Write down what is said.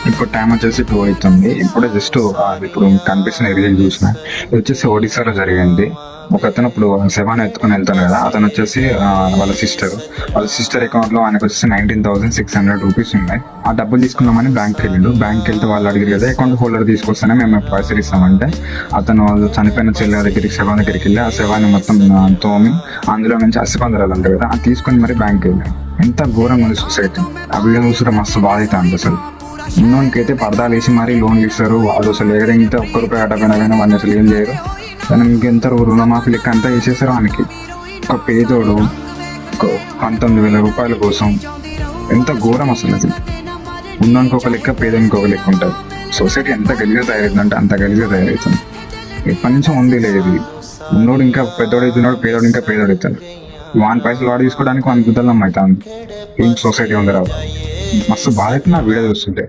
ఇప్పుడు టైం వచ్చేసి 2 అవుతుంది. ఇప్పుడే జస్ట్ ఇప్పుడు కనిపిస్తున్న రీల్ చూసిన. ఇది వచ్చేసి ఒడిశాలో జరిగింది. ఒక అతను ఇప్పుడు శవాన్ని ఎత్తుకొని వెళ్తాను కదా, అతను వచ్చేసి వాళ్ళ సిస్టర్ అకౌంట్ లో ఆయనకు వచ్చేసి 19,600 రూపీస్ ఉన్నాయి. ఆ డబ్బులు తీసుకుందామని బ్యాంక్కి వెళ్ళిండు. బ్యాంక్కి వెళ్తే వాళ్ళు అడిగారు కదా అకౌంట్ హోల్డర్ తీసుకొస్తేనే మేము పైసలు ఇస్తామంటే, అతను చనిపోయిన చెల్లె దగ్గరికి శవం దగ్గరికి వెళ్ళి ఆ శవాన్ని మొత్తం తోమి అందులో నుంచి అస్థిపంజరాలు ఉంటాయి కదా అది తీసుకొని మరి బ్యాంక్కి వెళ్ళాం. ఎంత ఘోరంగా ఉంది సొసైటీ. ఆ వీడియో చూస్తే మస్తు బాధ అవుతుంది అసలు. ఉన్నోనికి అయితే పరదాలు వేసి మరీ లోన్లు ఇస్తారు. వాళ్ళు అసలు ఎగదగితే ఒక్క రూపాయి అడగైనా కానీ వాళ్ళు అసలు ఏం చేయరు. కానీ ఇంకెంత రుణమాఫీ లెక్క అంతా వేసేసారు వానికి. ఒక పేదోడు 19,000 రూపాయల కోసం ఎంత ఘోరం అసలు. అది ఉన్నోనికి ఒక లెక్క, పేదోనికి ఒక లెక్క ఉంటుంది. సొసైటీ ఎంత గలీజ్గా తయారవుతుందంటే అంత గలీజ్గా తయారవుతుంది. ఎప్పటి నుంచో ఉంది లేదు. ఉన్నోడు ఇంకా పెద్దోడవుతున్నాడు, పేదోడు ఇంకా పేదోడవుతాడు. వాని పైసలు వాడు తీసుకోవడానికి వానికి గుద్దలం అవుతాను. ఏం సొసైటీ ఉంది రావు. మస్తు బాధ అవుతుంది ఆ వీడియో చూస్తుంటే.